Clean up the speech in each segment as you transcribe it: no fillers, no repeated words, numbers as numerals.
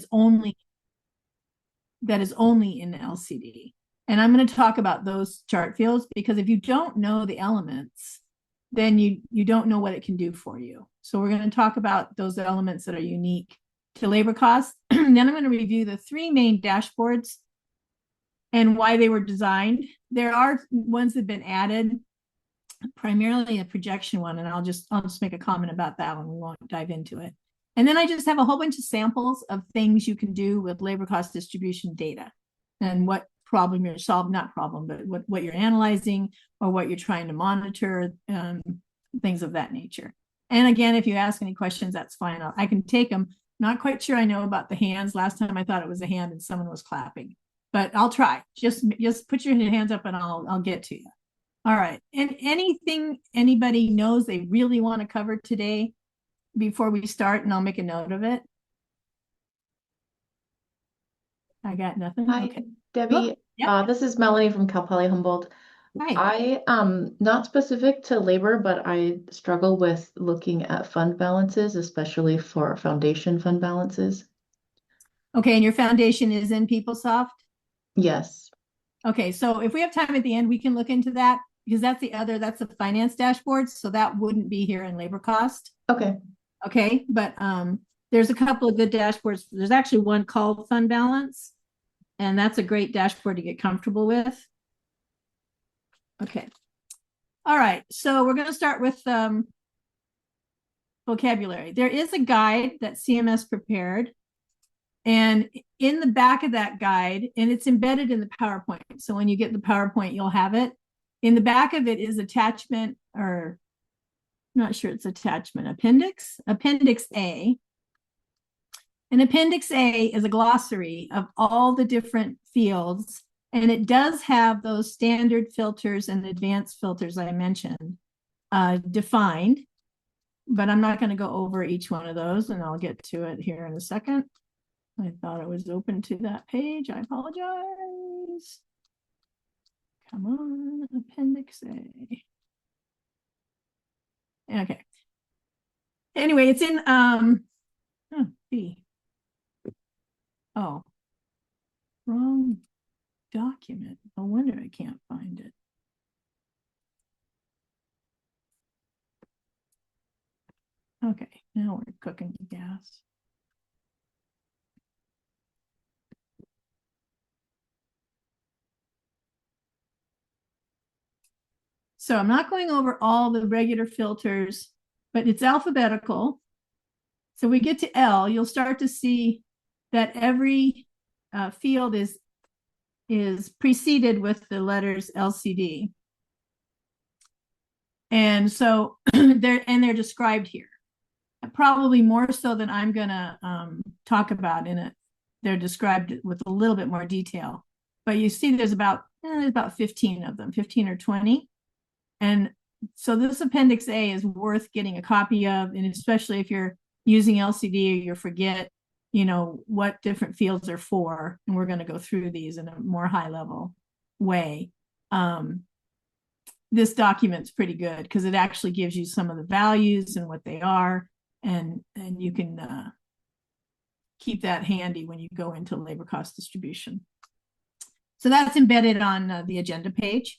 is only in LCD. And I'm going to talk about those chart fields because if you don't know the elements, then you don't know what it can do for you. So we're going to talk about those elements that are unique to labor costs. Then I'm going to review the three main dashboards and why they were designed. There are ones that have been added, primarily a projection one, and I'll just make a comment about that one. We won't dive into it. And then I just have a whole bunch of samples of things you can do with labor cost distribution data and what problem you're solving, not problem, but what you're analyzing or what you're trying to monitor, things of that nature. And again, if you ask any questions, that's fine. I can take them. Not quite sure I know about the hands. Last time I thought it was a hand and someone was clapping, but I'll try. Just put your hands up and I'll get to you. All right. And anything anybody knows they really want to cover today before we start, and I'll make a note of it. I got nothing. Hi, okay. Debbie. Yep. This is Melanie from Cal Poly Humboldt. Hi. Not specific to labor, but I struggle with looking at fund balances, especially for foundation fund balances. Okay. And your foundation is in PeopleSoft? Yes. Okay. So if we have time at the end, we can look into that because that's the finance dashboard. So that wouldn't be here in labor cost. Okay. Okay. But there's a couple of good dashboards. There's actually one called fund balance, and that's a great dashboard to get comfortable with. Okay. All right. So we're going to start with vocabulary. There is a guide that CMS prepared. And in the back of that guide, and it's embedded in the PowerPoint. So when you get the PowerPoint, you'll have it. In the back of it is attachment, or I'm not sure it's attachment, Appendix A. And Appendix A is a glossary of all the different fields. And it does have those standard filters and advanced filters I mentioned defined. But I'm not going to go over each one of those, and I'll get to it here in a second. I thought it was open to that page. I apologize. Come on, Appendix A. Okay. Anyway, it's in B. Oh, wrong document. No wonder I can't find it. Okay, now we're cooking the gas. So I'm not going over all the regular filters, but it's alphabetical. So we get to L, you'll start to see that every field is preceded with the letters LCD. And so they're described here, probably more so than I'm going to talk about in it. They're described with a little bit more detail, but you see there's about 15 of them, 15 or 20. And so this Appendix A is worth getting a copy of, and especially if you're using LCD or you forget, what different fields are for, and we're going to go through these in a more high-level way. This document's pretty good because it actually gives you some of the values and what they are, and you can keep that handy when you go into labor cost distribution. So that's embedded on the agenda page.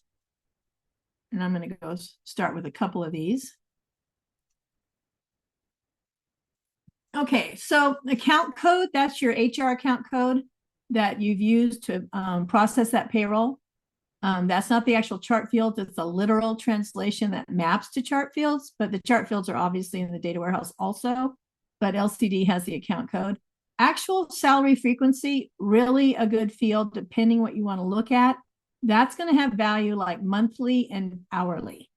And I'm going to go start with a couple of these. Okay, so account code, that's your HR account code that you've used to process that payroll. That's not the actual chart fields. It's a literal translation that maps to chart fields, but the chart fields are obviously in the data warehouse also, but LCD has the account code. Actual salary frequency, really a good field depending what you want to look at. That's going to have value like monthly and hourly.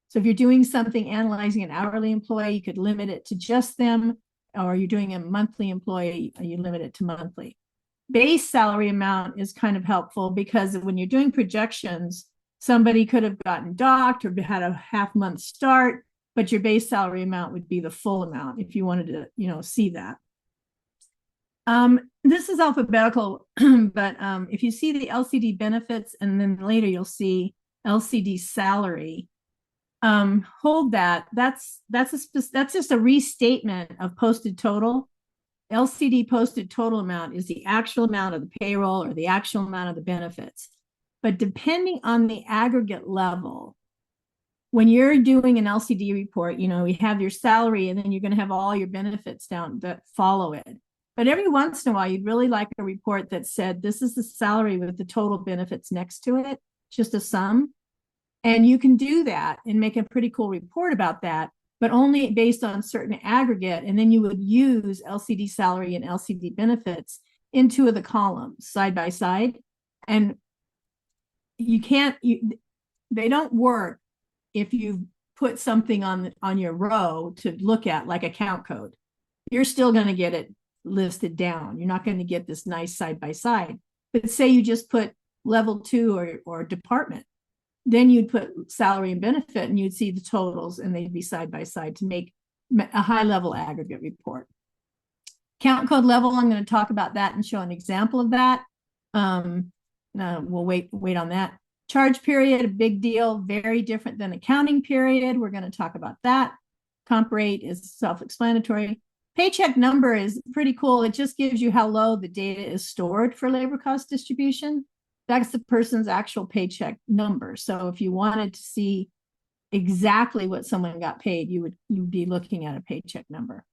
So if you're doing something analyzing an hourly employee, you could limit it to just them, or you're doing a monthly employee, you limit it to monthly. Base salary amount is kind of helpful because when you're doing projections, somebody could have gotten docked or had a half month start, but your base salary amount would be the full amount if you wanted to, see that. This is alphabetical, but if you see the LCD benefits and then later you'll see LCD salary, hold that. That's just a restatement of posted total. LCD posted total amount is the actual amount of the payroll or the actual amount of the benefits. But depending on the aggregate level, when you're doing an LCD report, you have your salary and then you're going to have all your benefits down that follow it. But every once in a while, you'd really like a report that said, this is the salary with the total benefits next to it, just a sum. And you can do that and make a pretty cool report about that, but only based on certain aggregate. And then you would use LCD salary and LCD benefits in two of the columns side by side. And they don't work if you put something on your row to look at, like account code. You're still going to get it listed down. You're not going to get this nice side by side. But say you just put level 2 or department, then you'd put salary and benefit and you'd see the totals and they'd be side by side to make a high level aggregate report. Account code level, I'm going to talk about that and show an example of that. We'll wait on that. Charge period, a big deal, very different than accounting period. We're going to talk about that. Comp rate is self-explanatory. Paycheck number is pretty cool. It just gives you how low the data is stored for labor cost distribution. That's the person's actual paycheck number. So if you wanted to see exactly what someone got paid, you'd be looking at a paycheck number.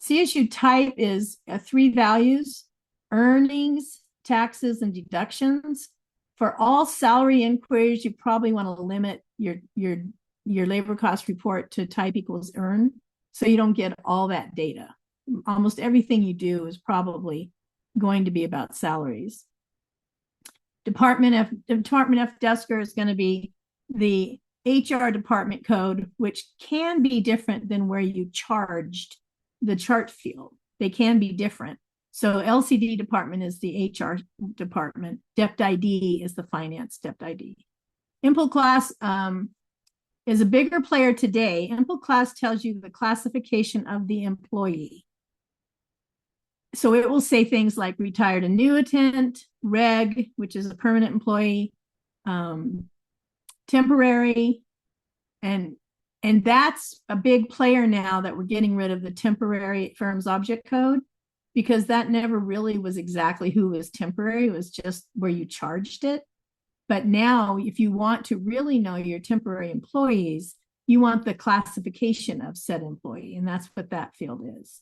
CSU type is 3 values: earnings, taxes, and deductions. For all salary inquiries, you probably want to limit your labor cost report to type equals earn, so you don't get all that data. Almost everything you do is probably going to be about salaries. Department F Desker is going to be the HR department code, which can be different than where you charged the chart field. They can be different. So LCD department is the HR department. Dept ID is the finance Dept ID. Impl class is a bigger player today. Impl class tells you the classification of the employee. So it will say things like retired annuitant, reg, which is a permanent employee, temporary, and that's a big player now that we're getting rid of the temporary firm's object code, because that never really was exactly who was temporary. It was just where you charged it. But now, if you want to really know your temporary employees, you want the classification of said employee, and that's what that field is.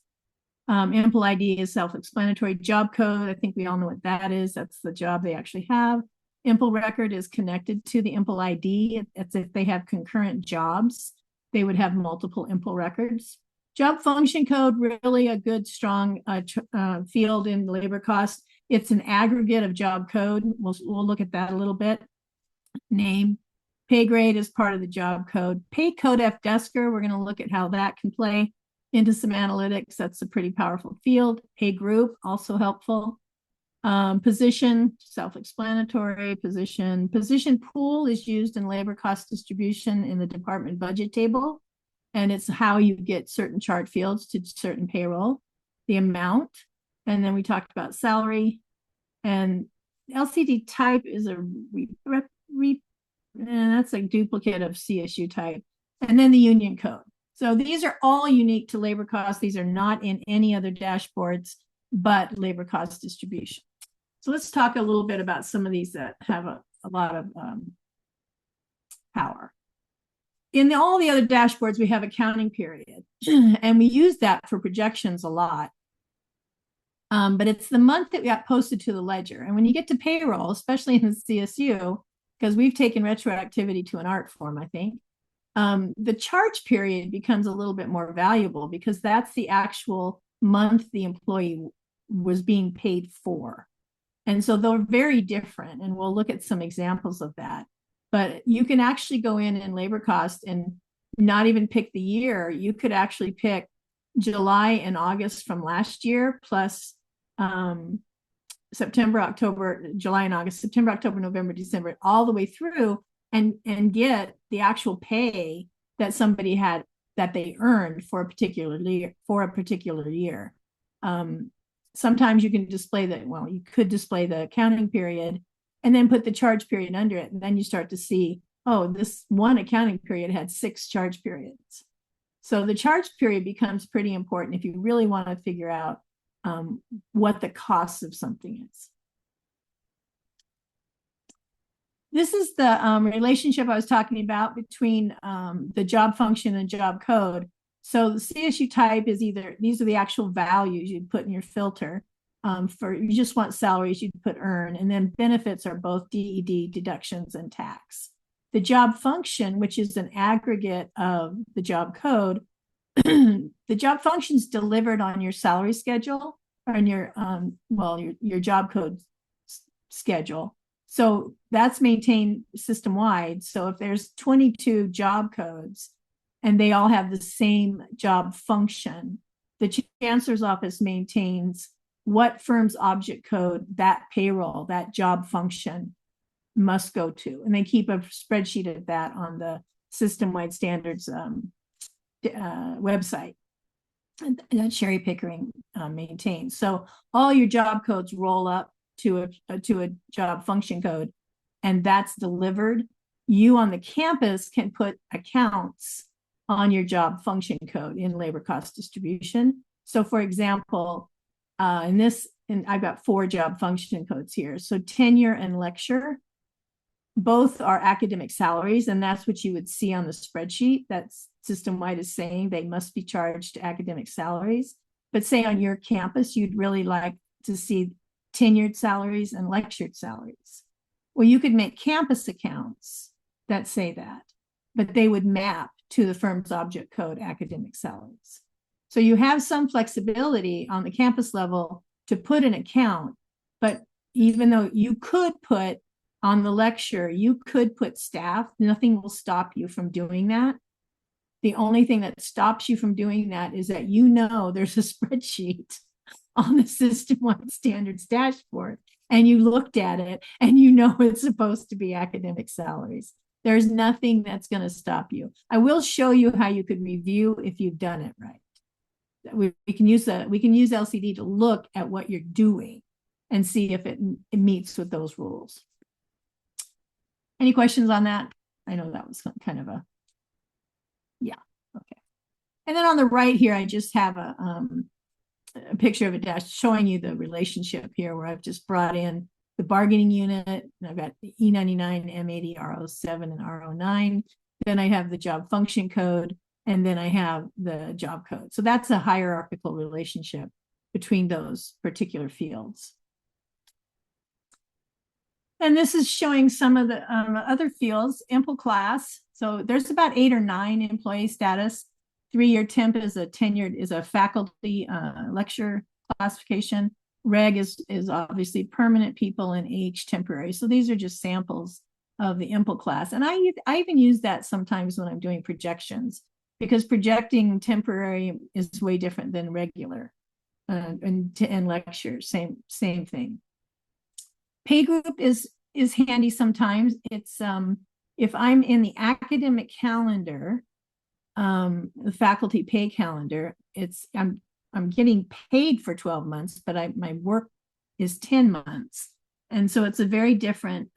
Impl ID is self-explanatory. Job code, I think we all know what that is. That's the job they actually have. Impl record is connected to the Impl ID. It's if they have concurrent jobs, they would have multiple Impl records. Job function code, really a good, strong field in labor cost. It's an aggregate of job code. We'll look at that a little bit. Name. Pay grade is part of the job code. Pay code F Desker, we're going to look at how that can play into some analytics. That's a pretty powerful field. Pay group, also helpful. Position, self-explanatory. Position pool is used in labor cost distribution in the department budget table. And it's how you get certain chart fields to certain payroll. The amount. And then we talked about salary. And LCD type is that's a duplicate of CSU type. And then the union code. So these are all unique to labor costs. These are not in any other dashboards but labor cost distribution. So let's talk a little bit about some of these that have a lot of power. In all the other dashboards, we have accounting period, and we use that for projections a lot. But it's the month that got posted to the ledger. And when you get to payroll, especially in the CSU, because we've taken retroactivity to an art form, I think, the charge period becomes a little bit more valuable because that's the actual month the employee was being paid for. And so they're very different, and we'll look at some examples of that. But you can actually go in labor cost and not even pick the year. You could actually pick July and August from last year plus September, October, July and August, September, October, November, December, all the way through and get the actual pay that somebody had that they earned for a particular year. Sometimes you can display that. Well, you could display the accounting period and then put the charge period under it. And then you start to see, oh, this one accounting period had 6 charge periods. So the charge period becomes pretty important if you really want to figure out what the cost of something is. This is the relationship I was talking about between the job function and job code. So the CSU type is either, these are the actual values you'd put in your filter. For you just want salaries, you'd put earn, and then benefits are both DED, deductions, and tax. The job function, which is an aggregate of the job code, the job function is delivered on your salary schedule or in your your job code schedule. So that's maintained system-wide. So if there's 22 job codes and they all have the same job function, the chancellor's office maintains what firm's object code that payroll, that job function must go to. And they keep a spreadsheet of that on the system-wide standards website that Sherry Pickering maintains. So all your job codes roll up to a job function code, and that's delivered. You on the campus can put accounts on your job function code in labor cost distribution. So for example, and I've got 4 job function codes here. So tenure and lecture, both are academic salaries, and that's what you would see on the spreadsheet. That's system-wide is saying they must be charged academic salaries. But say on your campus, you'd really like to see tenured salaries and lectured salaries. Well, you could make campus accounts that say that, but they would map to the firm's object code academic salaries. So you have some flexibility on the campus level to put an account, but even though you could put on the lecture, you could put staff, nothing will stop you from doing that. The only thing that stops you from doing that is that there's a spreadsheet on the system-wide standards dashboard, and you looked at it and it's supposed to be academic salaries. There's nothing that's going to stop you. I will show you how you could review if you've done it right. We can use LCD to look at what you're doing and see if it meets with those rules. Any questions on that? I know that was kind of yeah, okay. And then on the right here, I just have a picture of a dash showing you the relationship here, where I've just brought in the bargaining unit, and I've got the E99, M80, R07, and R09. Then I have the job function code, and then I have the job code. So that's a hierarchical relationship between those particular fields. And this is showing some of the other fields, impl class. So there's about 8 or 9 employee status. 3-year temp is a faculty lecture classification. Reg is obviously permanent people, and H temporary. So these are just samples of the impl class. And I even use that sometimes when I'm doing projections, because projecting temporary is way different than regular and lecture, same thing. Pay group is handy sometimes. It's if I'm in the academic calendar, the faculty pay calendar, I'm getting paid for 12 months, but my work is 10 months. And so it's a very different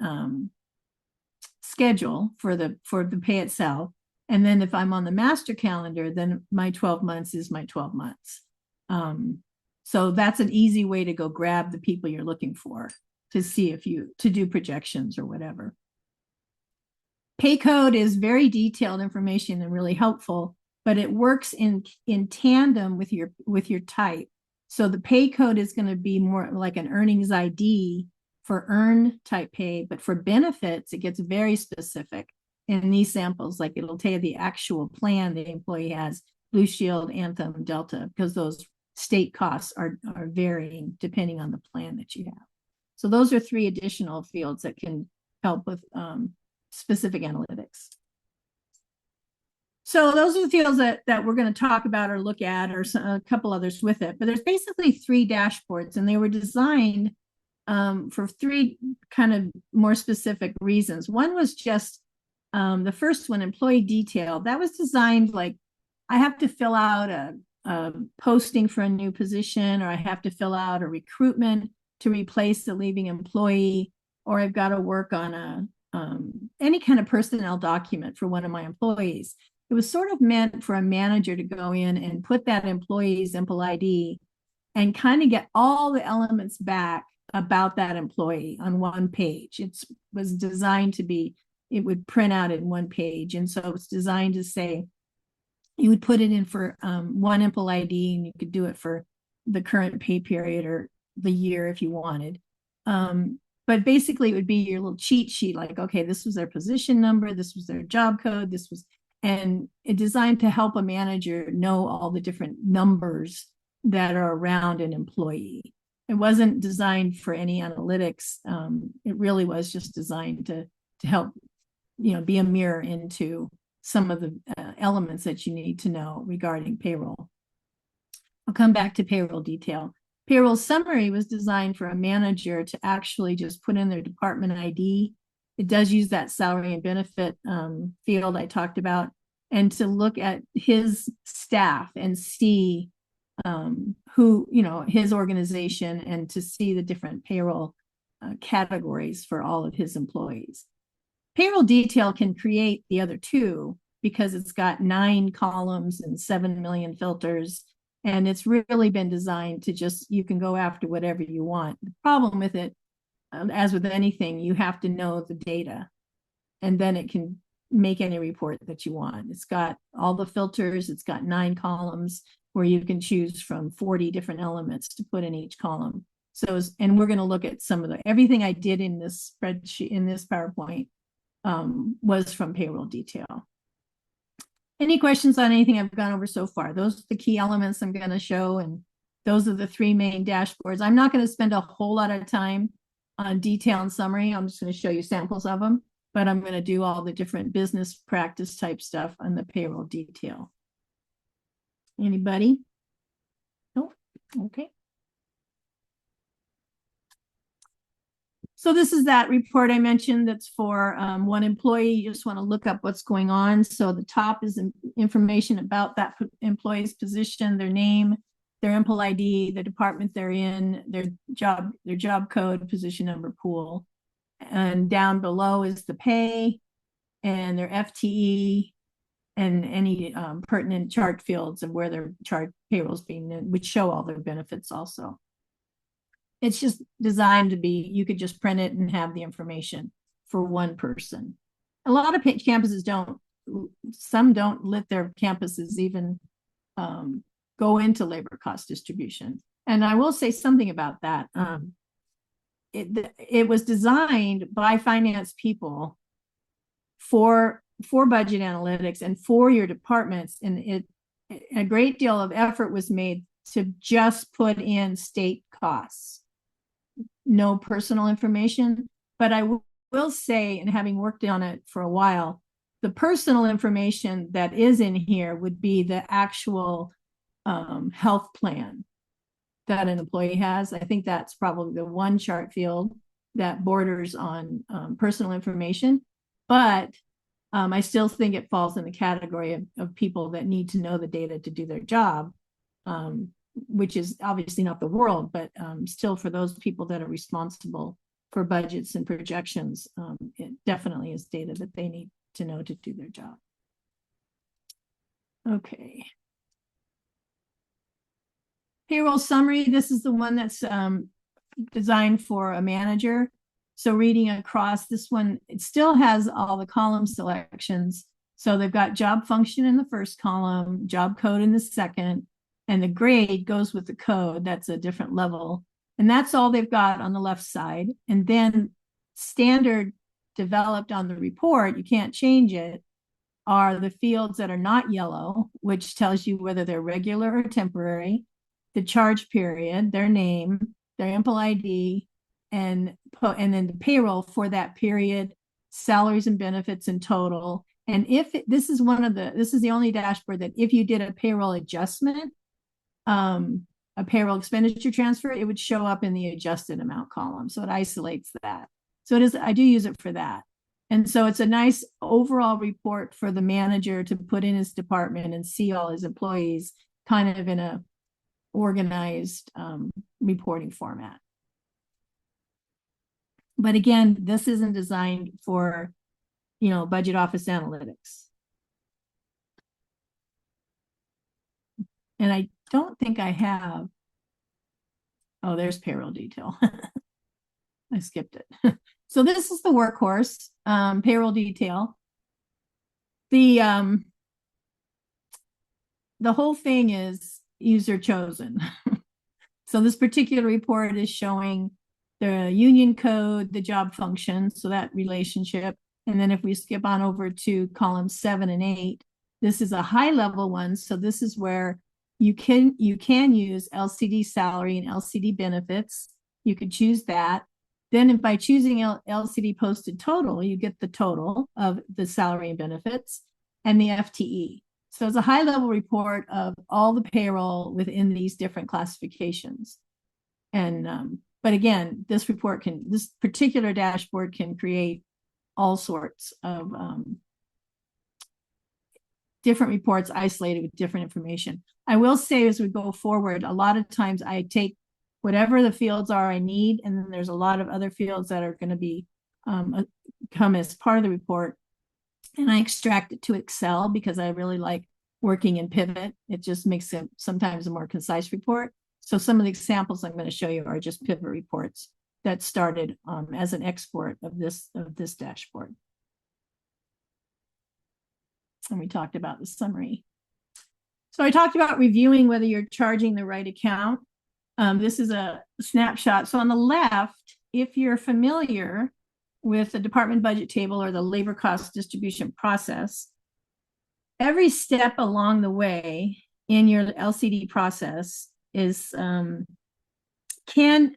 schedule for the pay itself. And then if I'm on the master calendar, then my 12 months is my 12 months. So that's an easy way to go grab the people you're looking for to see to do projections or whatever. Pay code is very detailed information and really helpful, but it works in tandem with your type. So the pay code is going to be more like an earnings ID for earn type pay, but for benefits, it gets very specific in these samples. Like it'll tell you the actual plan the employee has, Blue Shield, Anthem, Delta, because those state costs are varying depending on the plan that you have. So those are 3 additional fields that can help with specific analytics. So those are the fields that we're going to talk about or look at, or a couple others with it. But there's basically 3 dashboards, and they were designed for 3 kind of more specific reasons. One was just the first one, employee detail. That was designed like I have to fill out a posting for a new position, or I have to fill out a recruitment to replace the leaving employee, or I've got to work on any kind of personnel document for one of my employees. It was sort of meant for a manager to go in and put that employee's impl ID and kind of get all the elements back about that employee on one page. It was designed to be, it would print out in one page. And so it's designed to say, you would put it in for one employee ID, and you could do it for the current pay period or the year if you wanted. But basically it would be your little cheat sheet, like, okay, this was their position number, this was their job code, this was, and it's designed to help a manager know all the different numbers that are around an employee. It wasn't designed for any analytics. It really was just designed to help, be a mirror into some of the elements that you need to know regarding payroll. I'll come back to payroll detail. Payroll summary was designed for a manager to actually just put in their department ID. It does use that salary and benefit field I talked about, and to look at his staff and see who, his organization, and to see the different payroll categories for all of his employees. Payroll detail can create the other two because it's got 9 columns and 7 million filters. And it's really been designed to just, you can go after whatever you want. The problem with it, as with anything, you have to know the data, and then it can make any report that you want. It's got all the filters. It's got 9 columns where you can choose from 40 different elements to put in each column. So, and we're going to look at some of everything I did in this spreadsheet, in this PowerPoint, was from payroll detail. Any questions on anything I've gone over so far? Those are the key elements I'm going to show, and those are the 3 main dashboards. I'm not going to spend a whole lot of time on detail and summary. I'm just going to show you samples of them, but I'm going to do all the different business practice type stuff on the payroll detail. Anybody? No? Okay. So this is that report I mentioned that's for one employee. You just want to look up what's going on. So the top is information about that employee's position, their name, their employee ID, the department they're in, their job code, position number, pool. And down below is the pay and their FTE and any pertinent chart fields of where their chart payroll is being, which show all their benefits also. It's just designed to be, you could just print it and have the information for one person. A lot of campuses don't, some don't let their campuses even go into labor cost distribution. And I will say something about that. It was designed by finance people for budget analytics and for your departments. And a great deal of effort was made to just put in state costs. No personal information, but I will say, and having worked on it for a while, the personal information that is in here would be the actual health plan that an employee has. I think that's probably the one chart field that borders on personal information, but I still think it falls in the category of people that need to know the data to do their job. Which is obviously not the world, but still for those people that are responsible for budgets and projections, it definitely is data that they need to know to do their job. Okay. Payroll summary, this is the one that's designed for a manager. So reading across this one, it still has all the column selections. So they've got job function in the first column, job code in the second, and the grade goes with the code. That's a different level. And that's all they've got on the left side. And then standard developed on the report, you can't change it, are the fields that are not yellow, which tells you whether they're regular or temporary, the charge period, their name, their employee ID, and then the payroll for that period, salaries and benefits in total. And this is the only dashboard that if you did a payroll adjustment, a payroll expenditure transfer, it would show up in the adjusted amount column. So it isolates that. So I do use it for that. And so it's a nice overall report for the manager to put in his department and see all his employees kind of in a organized reporting format. But again, this isn't designed for, budget office analytics. And I don't think I have Oh, there's payroll detail. I skipped it. So this is the workhorse, payroll detail. The whole thing is user chosen. So this particular report is showing the union code, the job function, so that relationship. And then if we skip on over to column 7 and 8, this is a high level one. So this is where you can use LCD salary and LCD benefits. You could choose that. Then by choosing LCD posted total, you get the total of the salary and benefits and the FTE. So it's a high level report of all the payroll within these different classifications. And but again, this particular dashboard can create all sorts of different reports isolated with different information. I will say as we go forward, a lot of times I take whatever the fields are I need, and then there's a lot of other fields that are going to be come as part of the report, and I extract it to Excel because I really like working in pivot. It just makes it sometimes a more concise report. So some of the examples I'm going to show you are just pivot reports that started as an export of this dashboard. And we talked about the summary. So I talked about reviewing whether you're charging the right account. This is a snapshot. So on the left, if you're familiar with the department budget table or the labor cost distribution process, every step along the way in your LCD process is can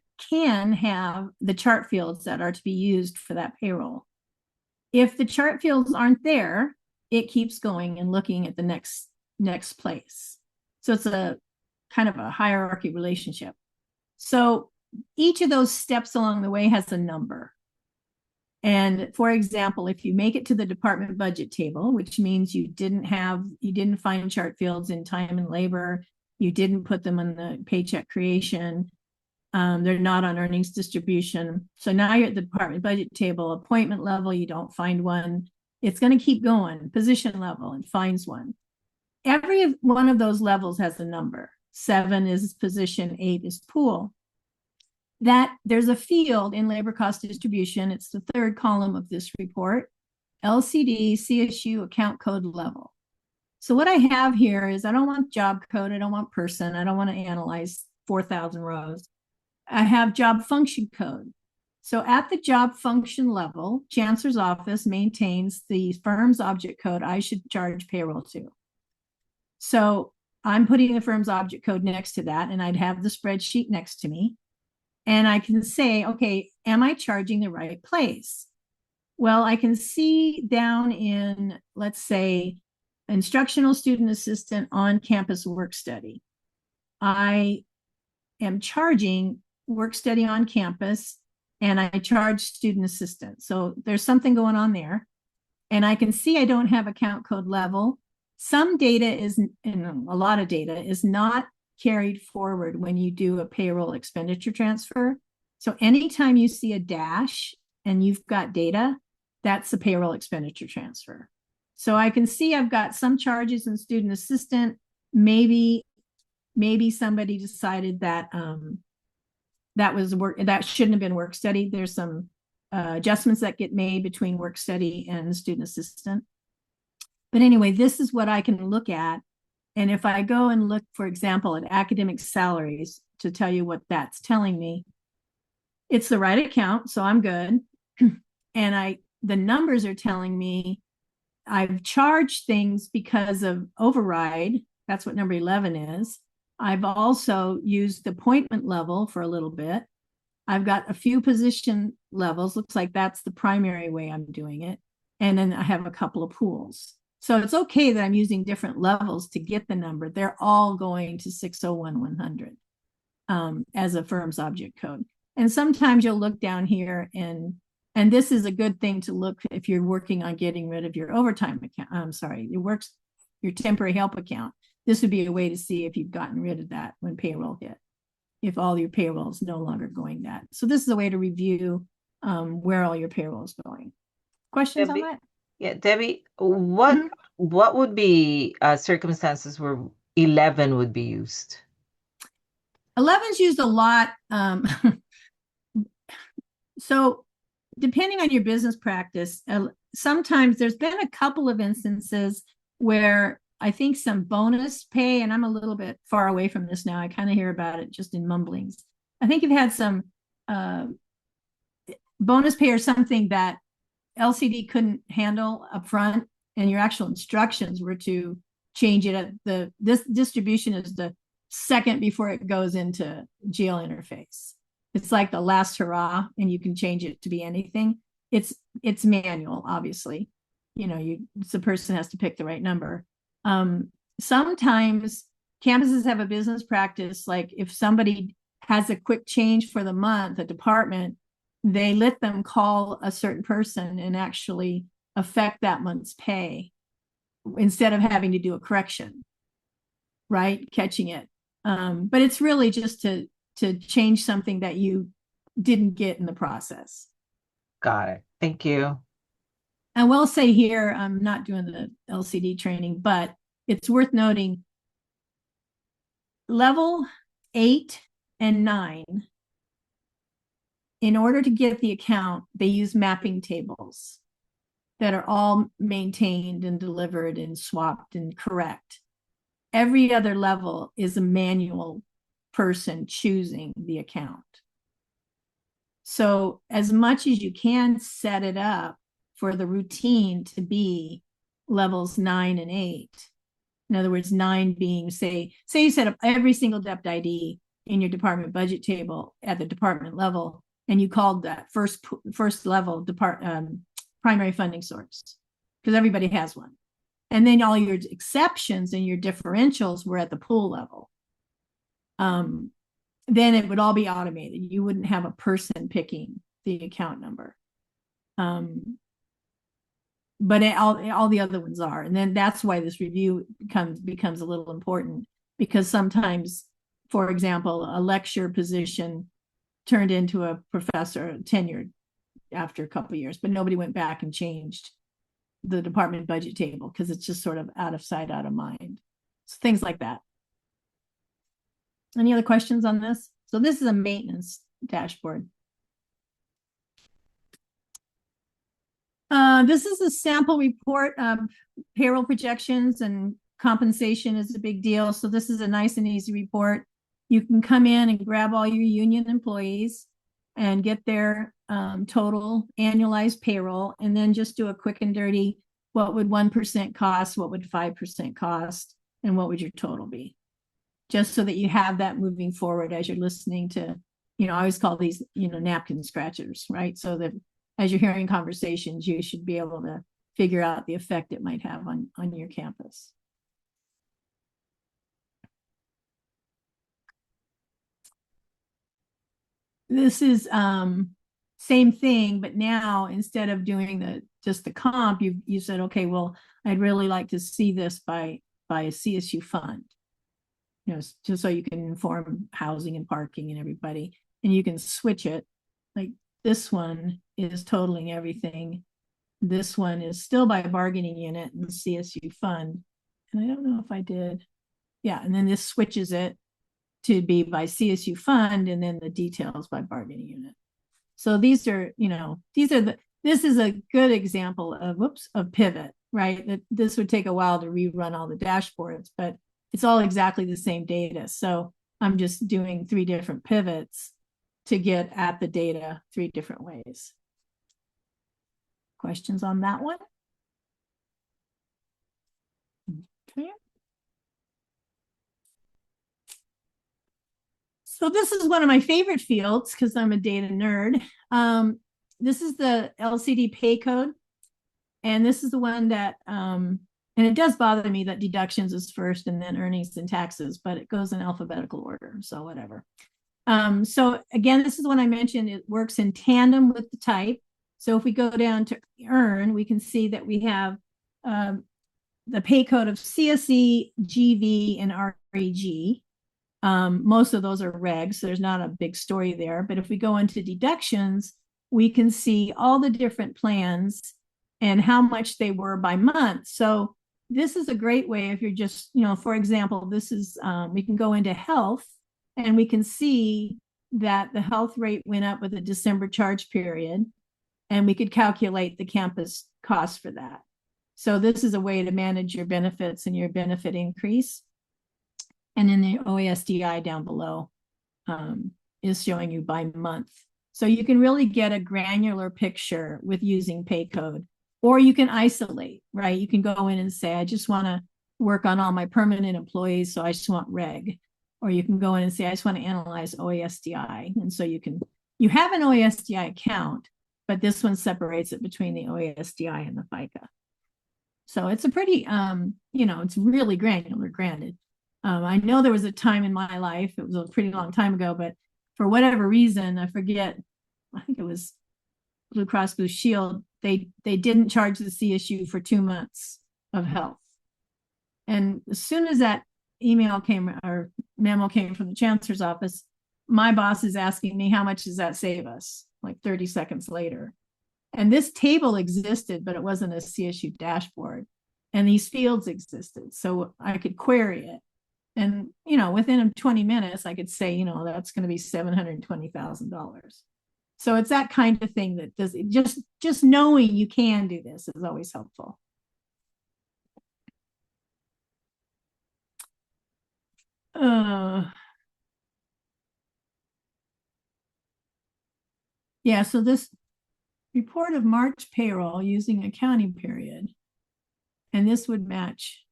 have the chart fields that are to be used for that payroll. If the chart fields aren't there, it keeps going and looking at the next place. So it's a kind of a hierarchy relationship. So each of those steps along the way has a number. And for example, if you make it to the department budget table, which means you didn't find chart fields in time and labor, you didn't put them on the paycheck creation, they're not on earnings distribution. So now you're at the department budget table, appointment level, you don't find one. It's going to keep going, position level, and finds one. Every one of those levels has a number. 7 is position, 8 is pool. That there's a field in labor cost distribution. It's the third column of this report, LCD CSU account code level. So what I have here is I don't want job code. I don't want person. I don't want to analyze 4,000 rows. I have job function code. So at the job function level, Chancellor's office maintains the firm's object code I should charge payroll to. So I'm putting the firm's object code next to that, and I'd have the spreadsheet next to me. And I can say, okay, am I charging the right place? Well, I can see down in, let's say, instructional student assistant on campus work study. I am charging work study on campus, and I charge student assistant. So there's something going on there. And I can see I don't have account code level. Some data is, and a lot of data is not carried forward when you do a payroll expenditure transfer. So anytime you see a dash and you've got data, that's a payroll expenditure transfer. So I can see I've got some charges in student assistant. Maybe somebody decided that that shouldn't have been work study. There's some adjustments that get made between work study and the student assistant. But anyway, this is what I can look at. And if I go and look, for example, at academic salaries to tell you what that's telling me, it's the right account, so I'm good. And the numbers are telling me I've charged things because of override. That's what number 11 is. I've also used the appointment level for a little bit. I've got a few position levels. Looks like that's the primary way I'm doing it. And then I have a couple of pools. So it's okay that I'm using different levels to get the number. They're all going to 601-100 as a firm's object code. And sometimes you'll look down here and this is a good thing to look if you're working on getting rid of your overtime account. I'm sorry, your temporary help account. This would be a way to see if you've gotten rid of that when payroll hit, if all your payroll is no longer going that. So this is a way to review where all your payroll is going. Questions Debbie, on that? Yeah, Debbie, what would be circumstances where 11 would be used? 11's used a lot. So depending on your business practice, sometimes there's been a couple of instances where I think some bonus pay, and I'm a little bit far away from this now. I kind of hear about it just in mumblings. I think you've had some bonus pay or something that LCD couldn't handle up front, and your actual instructions were to change it at this distribution is the second before it goes into GL interface. It's like the last hurrah, and you can change it to be anything. It's manual, obviously. The person has to pick the right number. Sometimes campuses have a business practice, like if somebody has a quick change for the month, a department, they let them call a certain person and actually affect that month's pay instead of having to do a correction, right? Catching it. But it's really just to change something that you didn't get in the process. Got it. Thank you. I will say here, I'm not doing the LCD training, but it's worth noting level 8 and 9, in order to get the account, they use mapping tables that are all maintained and delivered and swapped and correct. Every other level is a manual person choosing the account. So as much as you can set it up for the routine to be levels 9 and 8. In other words, 9 being, say you set up every single DEP ID in your department budget table at the department level, and you called that first level primary funding source, because everybody has one. And then all your exceptions and your differentials were at the pool level. Then it would all be automated. You wouldn't have a person picking the account number. But all the other ones are. And then that's why this review becomes a little important, because sometimes, for example, a lecture position turned into a professor tenured after a couple of years, but nobody went back and changed the department budget table because it's just sort of out of sight, out of mind. So things like that. Any other questions on this? So this is a maintenance dashboard. This is a sample report. Payroll projections and compensation is a big deal. So this is a nice and easy report. You can come in and grab all your union employees and get their total annualized payroll, and then just do a quick and dirty, what would 1% cost, what would 5% cost, and what would your total be? Just so that you have that moving forward as you're listening to, I always call these, napkin scratchers, right? So that as you're hearing conversations, you should be able to figure out the effect it might have on your campus. This is same thing, but now instead of doing just the comp, you said, okay, well, I'd really like to see this by a CSU fund, just so you can inform housing and parking and everybody, and you can switch it. Like this one is totaling everything. This one is still by a bargaining unit and the CSU fund. And I don't know if I did. Yeah, and then this switches it to be by CSU fund, and then the details by bargaining unit. So these are, this is a good example of pivot, right? That this would take a while to rerun all the dashboards, but it's all exactly the same data. So I'm just doing 3 different pivots to get at the data 3 different ways. Questions on that one? Okay. So this is one of my favorite fields because I'm a data nerd. This is the LCD pay code. And this is the one that, and it does bother me that deductions is first and then earnings and taxes, but it goes in alphabetical order. So whatever. So again, this is the one I mentioned. It works in tandem with the type. So if we go down to earn, we can see that we have the pay code of CSE, GV, and REG. Most of those are regs, so there's not a big story there. But if we go into deductions, we can see all the different plans and how much they were by month. So this is a great way if you're just, for example, this is, we can go into health And we can see that the health rate went up with the December charge period, and we could calculate the campus cost for that. So this is a way to manage your benefits and your benefit increase. And then the OASDI down below is showing you by month. So you can really get a granular picture with using pay code, or you can isolate, right? You can go in and say, I just want to work on all my permanent employees, so I just want reg. Or you can go in and say, I just want to analyze OASDI. And so you have an OASDI account, but this one separates it between the OASDI and the FICA. So it's a pretty, it's really granular, granted. I know there was a time in my life, it was a pretty long time ago, but for whatever reason, I forget, I think it was Blue Cross Blue Shield, they didn't charge the CSU for 2 months of health. And as soon as that email came or memo came from the chancellor's office, my boss is asking me, how much does that save us? Like 30 seconds later. And this table existed, but it wasn't a CSU dashboard. And these fields existed. So I could query it. And, within 20 minutes, I could say, that's going to be $720,000. So it's that kind of thing that does it. Just knowing you can do this is always helpful. Yeah, so this report of March payroll using accounting period, and this would match.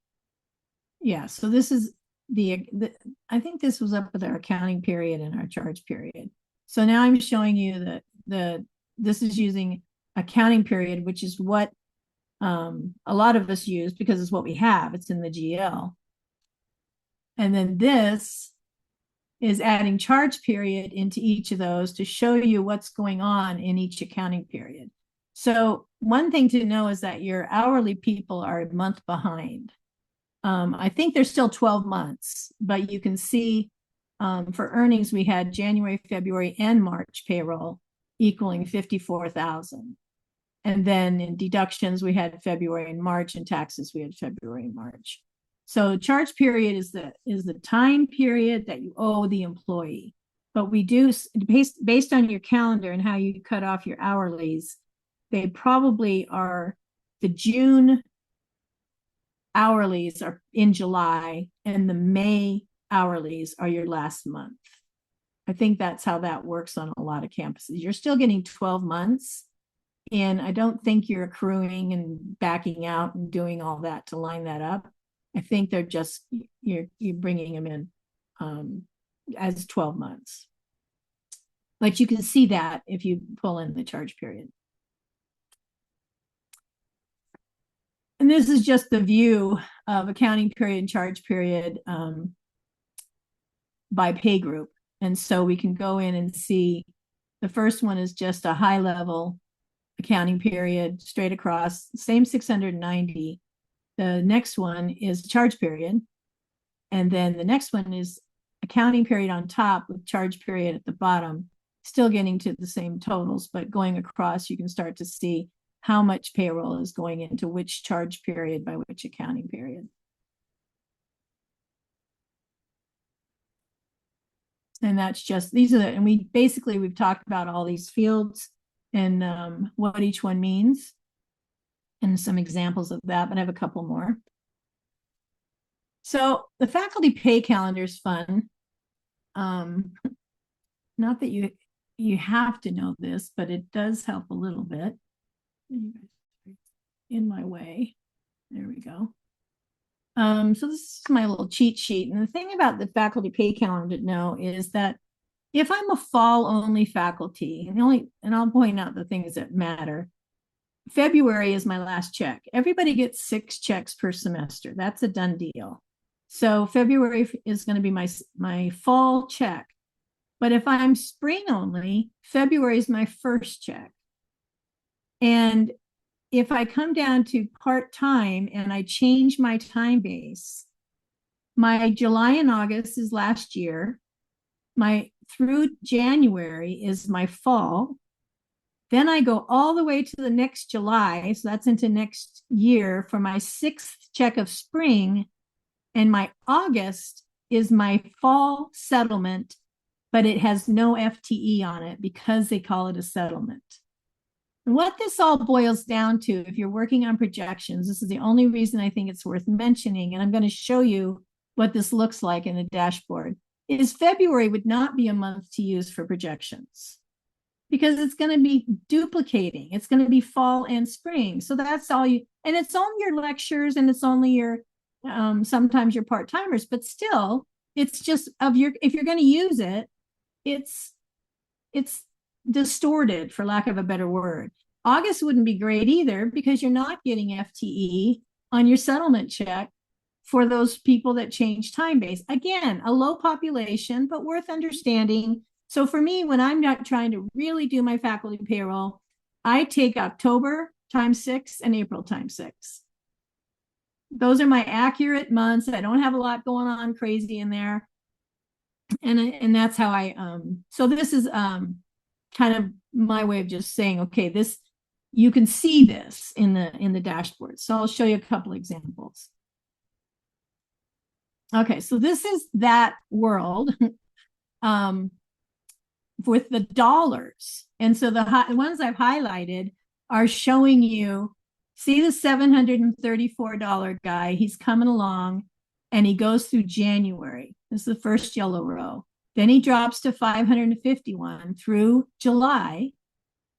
Yeah, so this is I think this was up with our accounting period and our charge period. So now I'm showing you that this is using accounting period, which is what a lot of us use because it's what we have. It's in the GL. And then this is adding charge period into each of those to show you what's going on in each accounting period. So one thing to know is that your hourly people are a month behind. I think they're still 12 months, but you can see for earnings, we had January, February, and March payroll equaling 54,000. And then in deductions, we had February and March, and taxes, we had February and March. So charge period is the time period that you owe the employee. But we do, based on your calendar and how you cut off your hourlies, they probably are the June hourlies are in July, and the May hourlies are your last month. I think that's how that works on a lot of campuses. You're still getting 12 months, and I don't think you're accruing and backing out and doing all that to line that up. I think they're just, you're bringing them in as 12 months. But you can see that if you pull in the charge period. And this is just the view of accounting period and charge period by pay group. And so we can go in and see the first one is just a high level accounting period straight across, same 690. The next one is charge period. And then the next one is accounting period on top with charge period at the bottom, still getting to the same totals, but going across, you can start to see how much payroll is going into which charge period by which accounting period. And that's just, and we've talked about all these fields and what each one means and some examples of that, but I have a couple more. So the faculty pay calendar is fun. Not that you have to know this, but it does help a little bit. In my way. There we go. So this is my little cheat sheet. And the thing about the faculty pay calendar to know is that if I'm a fall only faculty, and I'll point out the things that matter. February is my last check. Everybody gets 6 checks per semester. That's a done deal. So February is going to be my fall check. But if I'm spring only, February is my first check. And if I come down to part-time and I change my time base, my July and August is last year. Through January is my fall. Then I go all the way to the next July. So that's into next year for my 6th check of spring. And my August is my fall settlement but it has no FTE on it because they call it a settlement. And what this all boils down to, if you're working on projections, this is the only reason I think it's worth mentioning, and I'm going to show you what this looks like in the dashboard, is February would not be a month to use for projections because it's going to be duplicating. It's going to be fall and spring. So that's all you, and it's only your lectures and it's only your, sometimes your part-timers, but still it's just of your, if you're going to use it, it's distorted, for lack of a better word. August wouldn't be great either because you're not getting FTE on your settlement check for those people that change time base. Again, a low population, but worth understanding. So for me, when I'm not trying to really do my faculty payroll, I take October times 6 and April times 6. Those are my accurate months. I don't have a lot going on crazy in there. And that's how I, so this is kind of my way of just saying, okay, this, you can see this in the dashboard. So I'll show you a couple examples. Okay, so this is that world with the dollars. And so the ones I've highlighted are showing you, see the $734 guy, he's coming along and he goes through January. This is the first yellow row. Then he drops to 551 through July.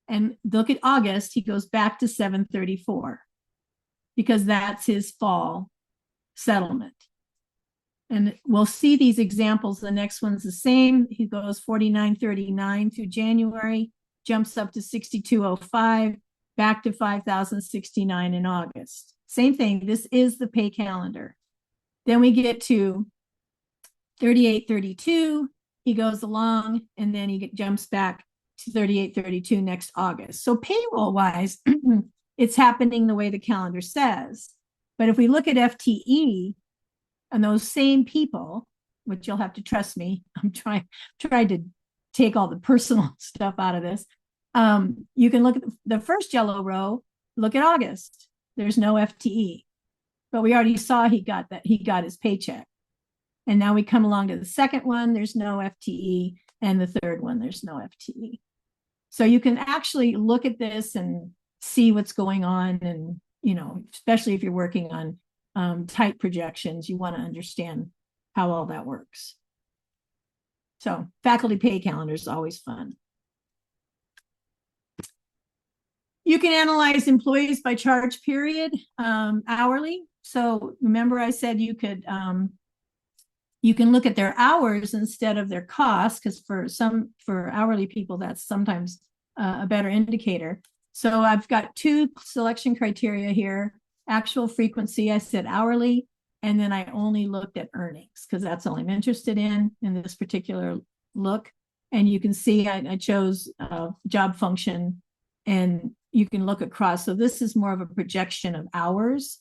And look at August, he goes back to 734 because that's his fall settlement. And we'll see these examples. The next one's the same. He goes 49.39 through January, jumps up to 62.05, back to 5,069 in August. Same thing. This is the pay calendar. Then we get to 38.32. He goes along and then he jumps back to 38.32 next August. So payroll wise, it's happening the way the calendar says. But if we look at FTE, and those same people, which you'll have to trust me, I'm trying to take all the personal stuff out of this. You can look at the first yellow row, look at August. There's no FTE, but we already saw he got his paycheck. And now we come along to the second one, there's no FTE, and the third one, there's no FTE. So you can actually look at this and see what's going on. And, you know, especially if you're working on tight projections, you want to understand how all that works. So faculty pay calendar is always fun. You can analyze employees by charge period, hourly. So remember I said you can look at their hours instead of their costs, because for hourly people, that's sometimes a better indicator. So I've got two selection criteria here. Actual frequency, I said hourly, and then I only looked at earnings because that's all I'm interested in this particular look. And you can see I chose job function, and you can look across. So this is more of a projection of hours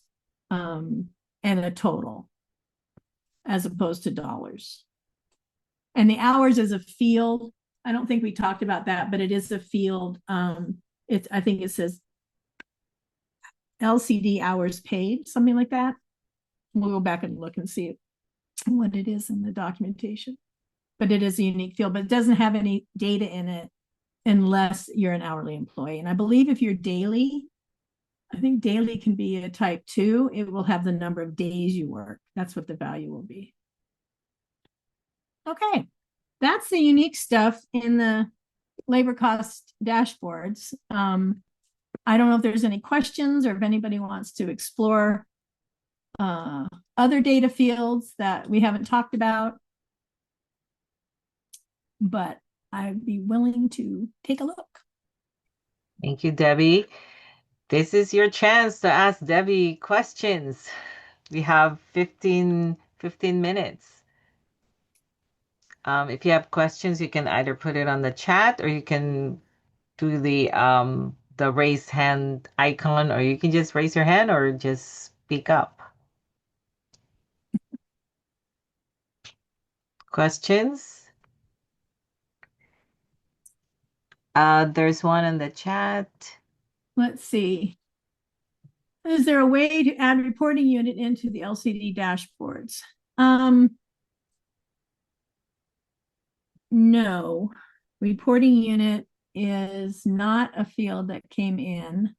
and a total as opposed to dollars. And the hours is a field. I don't think we talked about that, but it is a field. I think it says LCD hours paid, something like that. We'll go back and look and see what it is in the documentation. But it is a unique field, but it doesn't have any data in it unless you're an hourly employee. And I believe if you're daily, I think daily can be a type 2. It will have the number of days you work. That's what the value will be. Okay, that's the unique stuff in the labor cost dashboards. I don't know if there's any questions or if anybody wants to explore other data fields that we haven't talked about, but I'd be willing to take a look. Thank you, Debbie. This is your chance to ask Debbie questions. We have 15 minutes. If you have questions, you can either put it on the chat or you can do the raise hand icon, or you can just raise your hand or just speak up. Questions? There's one in the chat. Let's see. Is there a way to add reporting unit into the LCD dashboards? No, reporting unit is not a field that came in.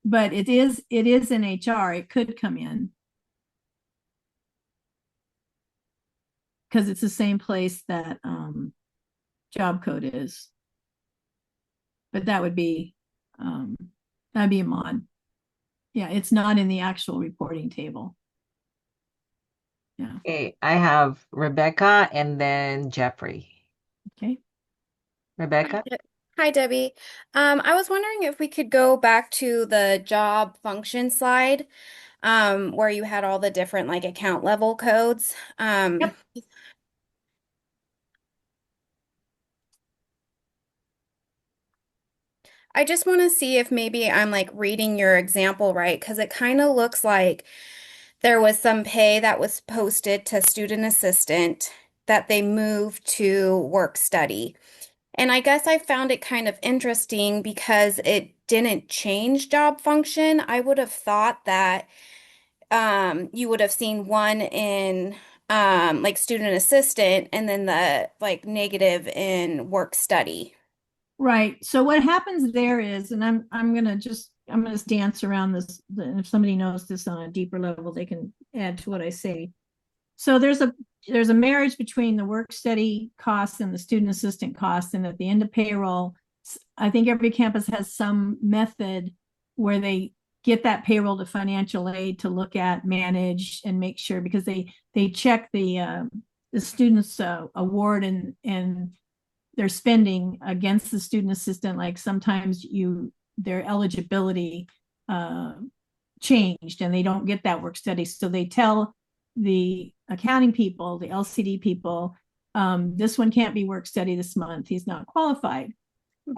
But it is in HR. It could come in. Because it's the same place that job code is. But that'd be a mod. Yeah, it's not in the actual reporting table. Yeah. Okay, I have Rebecca and then Jeffrey. Okay. Rebecca? Hi, Debbie. I was wondering if we could go back to the job function slide, where you had all the different like account level codes. Yep. I just want to see if maybe I'm like reading your example right, because it kind of looks like there was some pay that was posted to student assistant that they moved to work study. And I guess I found it kind of interesting because it didn't change job function. I would have thought that you would have seen one in like student assistant and then the like negative in work study. Right. So what happens there is, and I'm gonna dance around this. If somebody knows this on a deeper level, they can add to what I say. So there's a marriage between the work study costs and the student assistant costs, and at the end of payroll, I think every campus has some method where they get that payroll to financial aid to look at, manage, and make sure, because they check the students award and their spending against the student assistant. Like sometimes their eligibility changed and they don't get that work study, so they tell the accounting people, the LCD people, this one can't be work study this month, he's not qualified.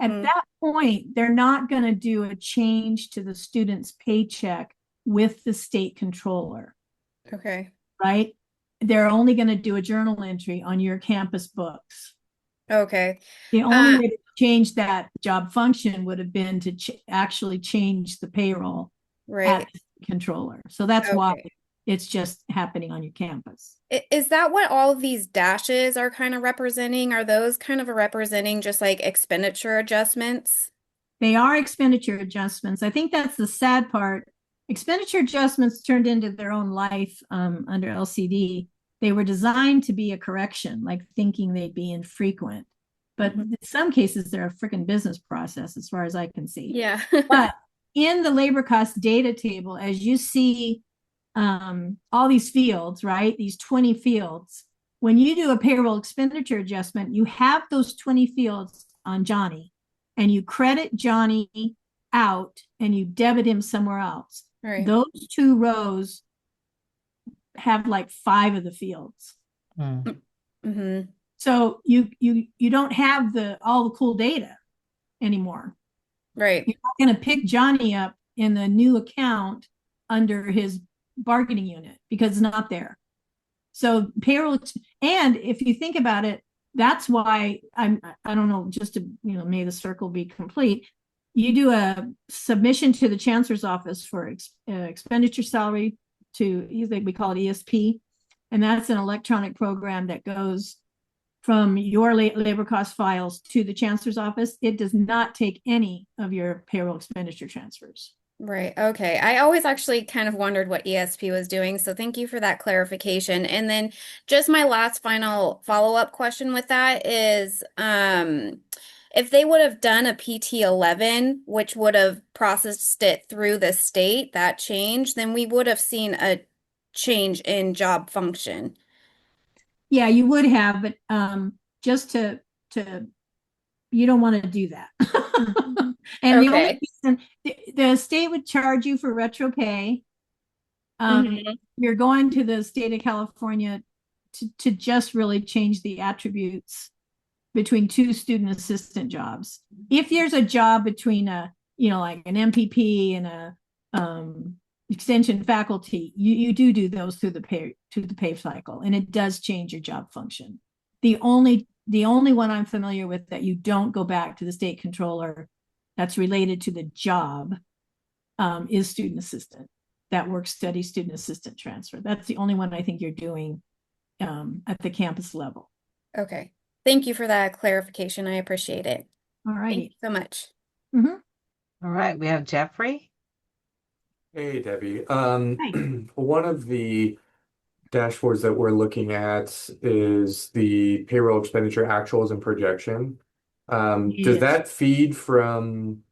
At that point, they're not going to do a change to the student's paycheck with the state controller. Okay. Right? They're only going to do a journal entry on your campus books. Okay. The only way to change that job function would have been to actually change the payroll at the controller. So that's why it's just happening on your campus. Is that what all of these dashes are kind of representing? Are those kind of representing just like expenditure adjustments? They are expenditure adjustments. I think that's the sad part. Expenditure adjustments turned into their own life under LCD. They were designed to be a correction, like thinking they'd be infrequent. But in some cases, they're a freaking business process, as far as I can see. Yeah. But in the labor cost data table, as you see all these fields, right? These 20 fields. When you do a payroll expenditure adjustment, you have those 20 fields on Johnny, and you credit Johnny out and you debit him somewhere else. Right. Those two rows have like 5 of the fields. So you don't have all the cool data anymore. Right. You're not going to pick Johnny up in the new account under his bargaining unit because it's not there. So payroll, and if you think about it, that's why I don't know, just to, may the circle be complete. You do a submission to the chancellor's office for expenditure salary we call it ESP. And that's an electronic program that goes from your labor cost files to the chancellor's office. It does not take any of your payroll expenditure transfers. Right. Okay. I always actually kind of wondered what ESP was doing. So thank you for that clarification. And then just my last final follow-up question with that is, if they would have done a PT11, which would have processed it through the state, that change, then we would have seen a change in job function. Yeah, you would have, but just to you don't want to do that. And the only reason the state would charge you for retro pay. You're going to the state of California to just really change the attributes between 2 student assistant jobs. If there's a job between like an MPP and a extension faculty, you do those through the pay cycle, and it does change your job function. The only one I'm familiar with that you don't go back to the state controller that's related to the job is student assistant. That work study student assistant transfer. That's the only one I think you're doing at the campus level. Okay. Thank you for that clarification. I appreciate it. All Thank right. you so much. Mhm. All right, we have Jeffrey. Hey, Debbie. Hi. One of the dashboards that we're looking at is the payroll expenditure actuals and projection. Does Yes. that feed from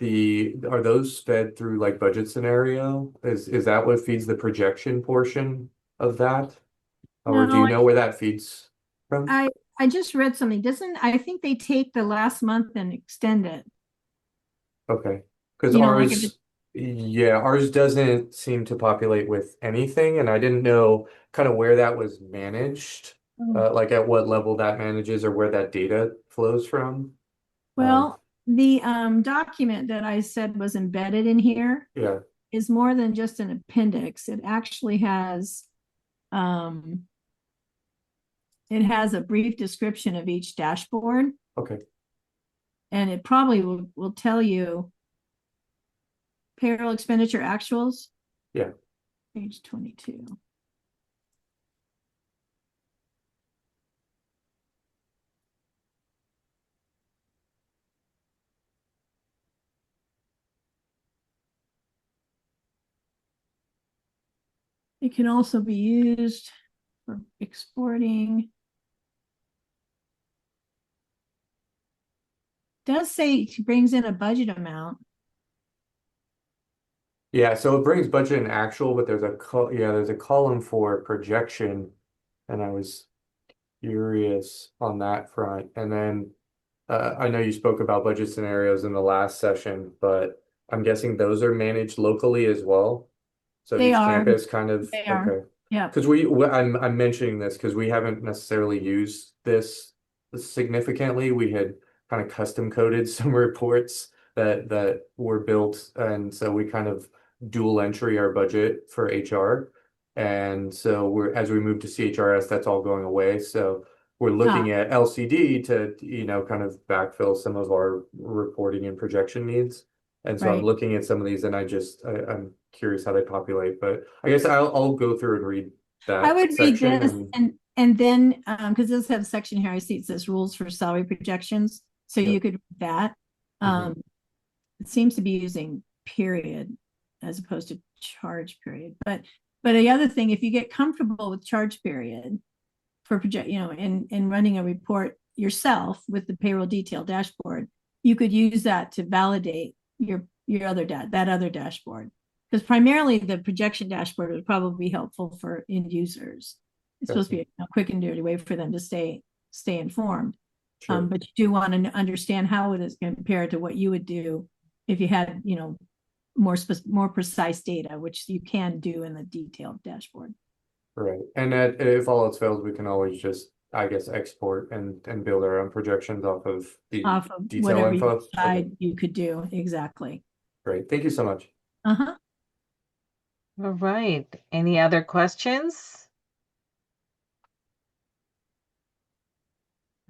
are those fed through like budget scenario? Is that what feeds the projection portion of that? Or do No, you know where that feeds from? I just read something. I think they take the last month and extend it. Okay. Because Like if it's, ours doesn't seem to populate with anything, and I didn't know kind of where that was managed, like at what level that manages or where that data flows from. Um, well, the document that I said was embedded in here yeah, is more than just an appendix. Um, it has a brief description of each dashboard, okay. and it probably will tell you payroll expenditure actuals, Yeah, page 22. It can also be used for exporting. Does say it brings in a budget amount. yeah. So it brings budget and actual, but there's a column for projection, and I was curious on that front. And then I know you spoke about budget scenarios in the last session, but I'm guessing those are managed locally as well. So They each are, campus kind of they are. okay. Yeah. Because I'm mentioning this because we haven't necessarily used this significantly. We had kind of custom coded some reports that were built, and so we kind of dual entry our budget for HR. And so as we move to CHRS, that's all going away. So we're Ah, looking at LCD to, kind of backfill some of our reporting and projection needs. And so I'm right. looking at some of these and I'm curious how they populate, but I guess I'll go through and read I that would read section this and and then because this has a section here, I see it says rules for salary projections. So yeah. you could read that. Mhm. It seems to be using period as opposed to charge period. But the other thing, if you get comfortable with charge period for project, in running a report yourself with the payroll detail dashboard, you could use that to validate your that other dashboard. Because primarily the projection dashboard would probably be helpful for end users. It's supposed to Gotcha. be a quick and dirty way for them to stay informed. Sure. But you do want to understand how it is compared to what you would do if you had, more precise data, which you can do in the detailed dashboard. Right. And if all else fails, we can always just, I guess, export and build our own projections off of the Off of detail whatever you info. Okay, decide you could do. Exactly. great. Thank you so much. Uh-huh. All right. Any other questions?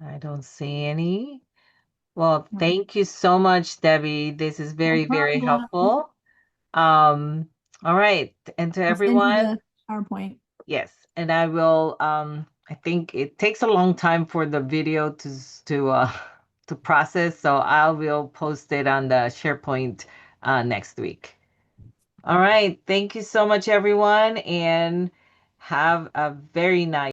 I don't see any. Well, thank you so much, Debbie. This is very, very problem. helpful. All right. And to I'll send you everyone, the PowerPoint. yes. And I will, I think it takes a long time for the video to process, so I will post it on the SharePoint next week. All right. Thank you so much, everyone, and have a very nice